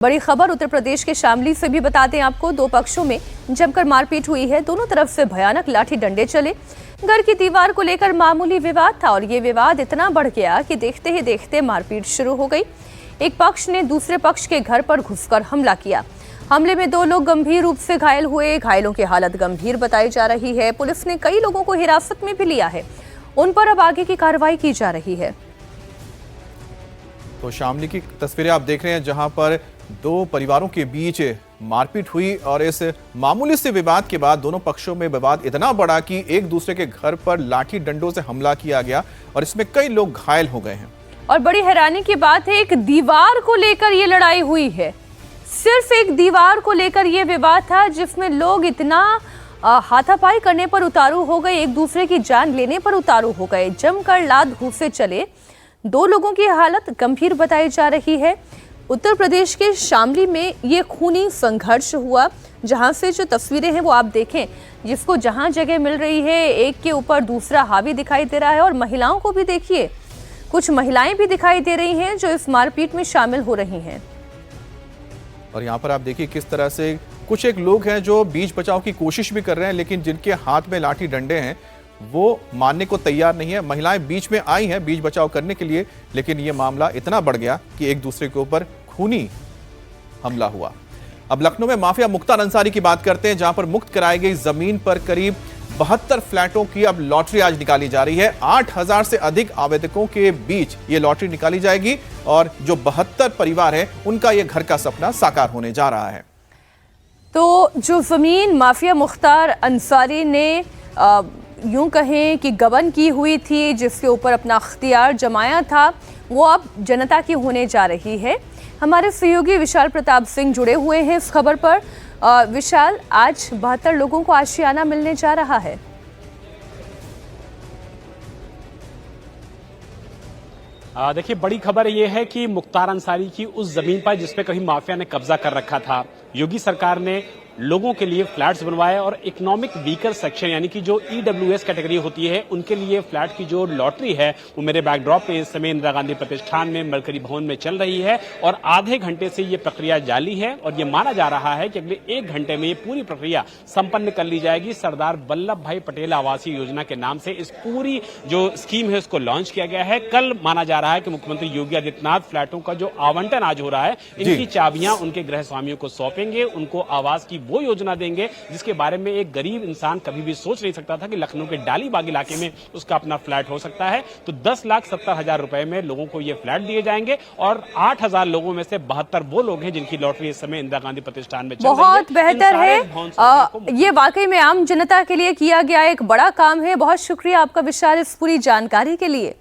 बड़ी खबर उत्तर प्रदेश के शामली से भी बताते हैं आपको। दो पक्षों में जमकर मारपीट हुई है। दोनों तरफ से भयानक लाठी डंडे चले। घर की दीवार को लेकर मामूली विवाद था और ये विवाद इतना बढ़ गया कि देखते ही देखते मारपीट शुरू हो गई। एक पक्ष ने दूसरे पक्ष के घर पर घुसकर हमला किया। हमले में दो लोग गंभीर रूप से घायल हुए। घायलों की हालत गंभीर बताई जा रही है। पुलिस ने कई लोगों को हिरासत में भी लिया है। उन पर अब आगे की कार्रवाई की जा रही है। तो शामली की तस्वीरें आप देख रहे हैं जहां पर दो परिवारों के बीच मारपीट हुई और इस मामूली से विवाद के बाद दोनों पक्षों में विवाद इतना बढ़ा कि एक दूसरे के घर पर लाठी डंडों से हमला किया गया और इसमें कई लोग घायल हो गए हैं। और बड़ी हैरानी की बात है, एक दीवार को लेकर ये लड़ाई हुई है। सिर्फ एक दीवार को लेकर ये विवाद था जिसमें लोग इतना हाथापाई करने पर उतारू हो गए, एक दूसरे की जान लेने पर उतारू हो गए। जमकर लात घूंसे चले। दो लोगों की हालत गंभीर बताई जा रही है। उत्तर प्रदेश के शामली में ये खूनी संघर्ष हुआ, जहां से जो तस्वीरें हैं वो आप देखें, जिसको जहां जगह मिल रही है एक के ऊपर दूसरा हावी दिखाई दे रहा है। और महिलाओं को भी देखिए, कुछ महिलाएं भी दिखाई दे रही हैं जो इस मारपीट में शामिल हो रही हैं। और यहाँ पर आप देखिए किस तरह से कुछ एक लोग हैं जो बीच बचाव की कोशिश भी कर रहे हैं, लेकिन जिनके हाथ में लाठी डंडे हैं वो मानने को तैयार नहीं है। महिलाएं बीच में आई हैं बीच बचाव करने के लिए, लेकिन ये मामला इतना बढ़ गया कि एक दूसरे के ऊपर खूनी हमला हुआ। अब लखनऊ में माफिया मुख्तार अंसारी की बात करते हैं, जहां पर मुक्त कराई गई जमीन पर करीब 72 फ्लैटों की अब लॉटरी आज निकाली जा रही है। 8000 से अधिक आवेदकों के बीच ये लॉटरी निकाली जाएगी और जो 72 परिवार है उनका ये घर का सपना साकार होने जा रहा है। तो जो जमीन माफिया मुख्तार अंसारी ने यूं कहें कि गबन की हुई थी, जिसके ऊपर अपना अख्तियार जमाया था, वो अब जनता की होने जा रही है। हमारे सहयोगी विशाल प्रताप सिंह जुड़े हुए हैं इस खबर पर। विशाल, आज 72 लोगों को आशियाना मिलने जा रहा है। देखिए, बड़ी खबर ये है कि मुख्तार अंसारी की उस जमीन पर जिस पे कभी माफिया ने कब्जा कर रखा था, योगी सरकार ने लोगों के लिए फ्लैट्स बनवाए और इकोनॉमिक वीकर सेक्शन यानी कि जो ईडब्ल्यूएस कैटेगरी होती है उनके लिए फ्लैट की जो लॉटरी है वो मेरे बैकड्रॉप में इस समय इंदिरा गांधी प्रतिष्ठान में मरकरी भवन में चल रही है और आधे घंटे से ये प्रक्रिया जारी है और ये माना जा रहा है कि अगले 1 घंटे में ये पूरी प्रक्रिया संपन्न कर ली जाएगी। सरदार वल्लभ भाई पटेल आवासीय योजना के नाम से इस पूरी जो स्कीम है उसको लॉन्च किया गया है। कल माना जा रहा है कि मुख्यमंत्री योगी आदित्यनाथ फ्लैटों का जो आवंटन आज हो रहा है, इनकी चाबियां उनके गृह स्वामियों को सौंपेंगे, उनको आवास की वो योजना देंगे जिसके बारे में एक गरीब इंसान कभी भी सोच नहीं सकता था कि लखनऊ के डालीबाग इलाके में उसका अपना फ्लैट हो सकता है। तो 10,70,000 रुपए में लोगों को ये फ्लैट दिए जाएंगे और 8,000 लोगों में से 72 वो लोग हैं जिनकी लॉटरी इस समय इंदिरा गांधी प्रतिष्ठान में चल रही है। बहुत बेहतर है। ये वाकई में आम जनता के लिए किया गया एक बड़ा काम है। बहुत शुक्रिया आपका विशाल इस पूरी जानकारी के लिए।